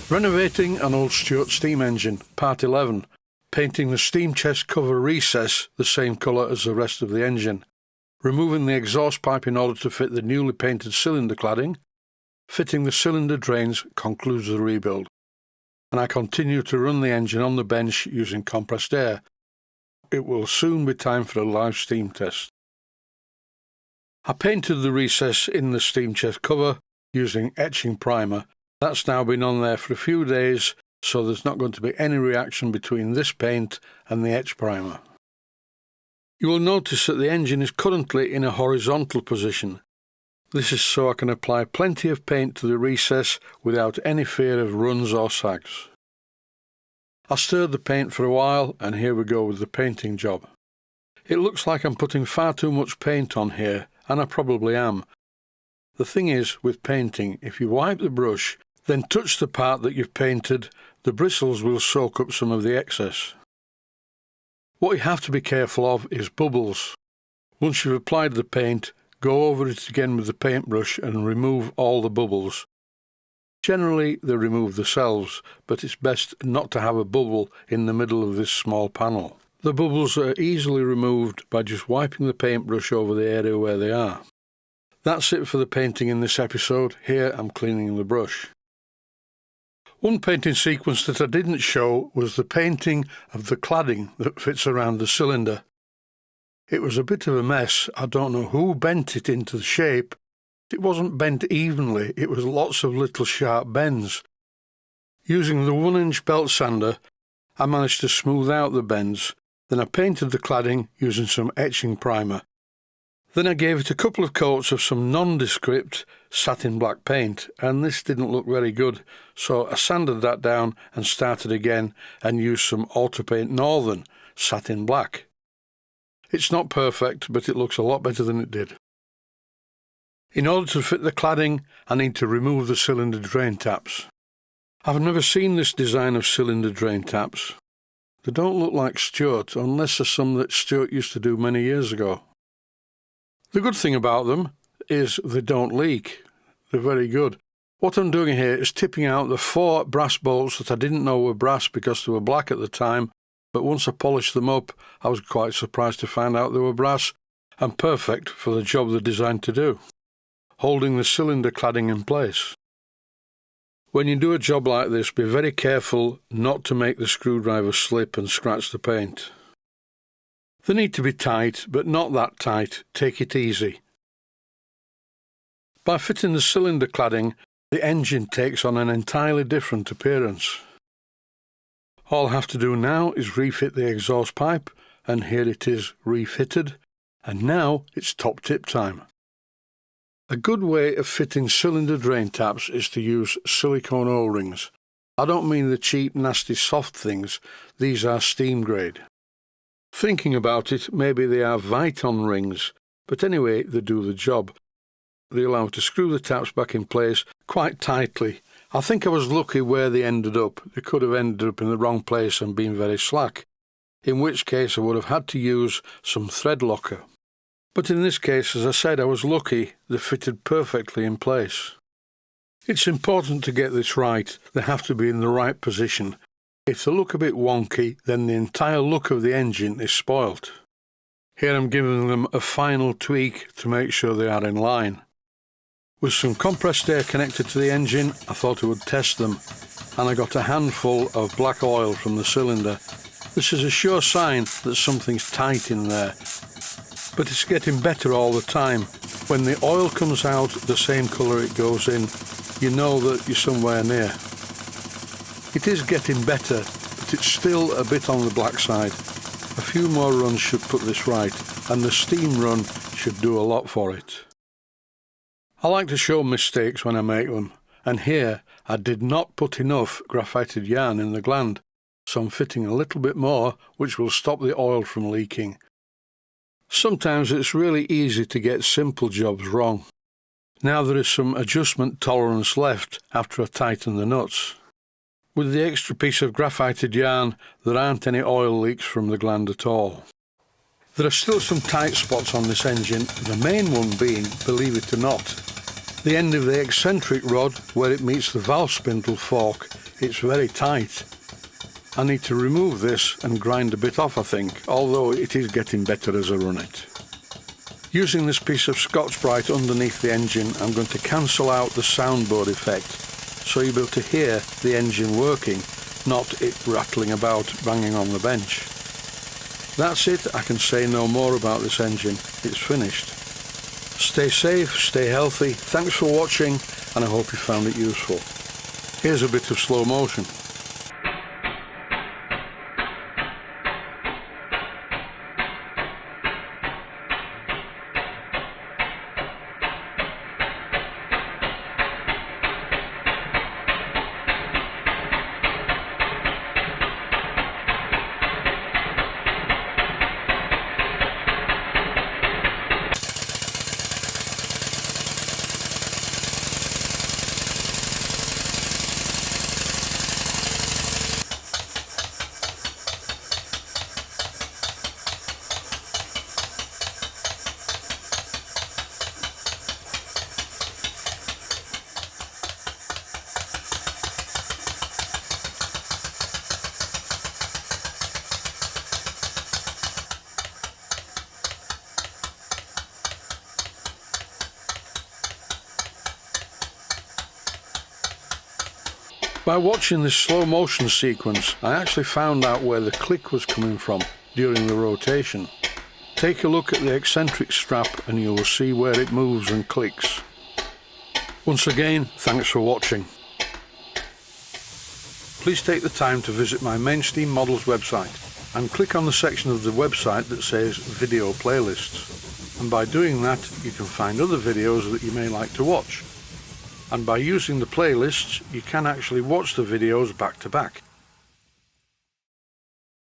Renovating an old Stuart steam engine, Part 11. Painting the steam chest cover recess the same colour as the rest of the engine. Removing the exhaust pipe in order to fit the newly painted cylinder cladding. Fitting the cylinder drains concludes the rebuild. And I continue to run the engine on the bench using compressed air. It will soon be time for a live steam test. I painted the recess in the steam chest cover using etching primer. That's now been on there for a few days, so there's not going to be any reaction between this paint and the etch primer. You will notice that the engine is currently in a horizontal position. This is so I can apply plenty of paint to the recess without any fear of runs or sags. I stirred the paint for a while, and here we go with the painting job. It looks like I'm putting far too much paint on here, and I probably am. The thing is, with painting, if you wipe the brush, then touch the part that you've painted, the bristles will soak up some of the excess. What you have to be careful of is bubbles. Once you've applied the paint, go over it again with the paintbrush and remove all the bubbles. Generally they remove themselves, but it's best not to have a bubble in the middle of this small panel. The bubbles are easily removed by just wiping the paintbrush over the area where they are. That's it for the painting in this episode. Here I'm cleaning the brush. One painting sequence that I didn't show was the painting of the cladding that fits around the cylinder. It was a bit of a mess. I don't know who bent it into the shape. It wasn't bent evenly, it was lots of little sharp bends. Using the 1-inch belt sander, I managed to smooth out the bends. Then I painted the cladding using some etching primer. Then I gave it a couple of coats of some nondescript satin black paint, and this didn't look very good, so I sanded that down and started again and used some Autopaint Northern satin black. It's not perfect, but it looks a lot better than it did. In order to fit the cladding, I need to remove the cylinder drain taps. I've never seen this design of cylinder drain taps. They don't look like Stuart, unless they're some that Stuart used to do many years ago. The good thing about them is they don't leak. They're very good. What I'm doing here is tipping out the 4 brass bolts that I didn't know were brass because they were black at the time, but once I polished them up, I was quite surprised to find out they were brass and perfect for the job they're designed to do, holding the cylinder cladding in place. When you do a job like this, be very careful not to make the screwdriver slip and scratch the paint. They need to be tight, but not that tight. Take it easy. By fitting the cylinder cladding, the engine takes on an entirely different appearance. All I have to do now is refit the exhaust pipe, and here it is refitted, and now it's top tip time. A good way of fitting cylinder drain taps is to use silicone O-rings. I don't mean the cheap, nasty, soft things. These are steam grade. Thinking about it, maybe they are Viton rings, but anyway, they do the job. They allow me to screw the taps back in place quite tightly. I think I was lucky where they ended up. They could have ended up in the wrong place and been very slack, in which case I would have had to use some thread locker. But in this case, as I said, I was lucky. They fitted perfectly in place. It's important to get this right. They have to be in the right position. If they look a bit wonky, then the entire look of the engine is spoilt. Here I'm giving them a final tweak to make sure they are in line. With some compressed air connected to the engine, I thought I would test them, and I got a handful of black oil from the cylinder. This is a sure sign that something's tight in there, but it's getting better all the time. When the oil comes out the same colour it goes in, you know that you're somewhere near. It is getting better, but it's still a bit on the black side. A few more runs should put this right, and the steam run should do a lot for it. I like to show mistakes when I make them, and here I did not put enough graphited yarn in the gland, so I'm fitting a little bit more, which will stop the oil from leaking. Sometimes it's really easy to get simple jobs wrong. Now there is some adjustment tolerance left after I tighten the nuts. With the extra piece of graphited yarn, there aren't any oil leaks from the gland at all. There are still some tight spots on this engine, the main one being, believe it or not, The end of the eccentric rod, where it meets the valve spindle fork, it's very tight. I need to remove this and grind a bit off, I think, although it is getting better as I run it. Using this piece of Scotch-Brite underneath the engine, I'm going to cancel out the soundboard effect, so you'll be able to hear the engine working, not it rattling about banging on the bench. That's it, I can say no more about this engine, it's finished. Stay safe, stay healthy, thanks for watching, and I hope you found it useful. Here's a bit of slow motion. By watching this slow motion sequence, I actually found out where the click was coming from during the rotation. Take a look at the eccentric strap and you will see where it moves and clicks. Once again, thanks for watching. Please take the time to visit my Mainsteam Models website and click on the section of the website that says Video Playlists. And by doing that, you can find other videos that you may like to watch. And by using the playlists, you can actually watch the videos back to back.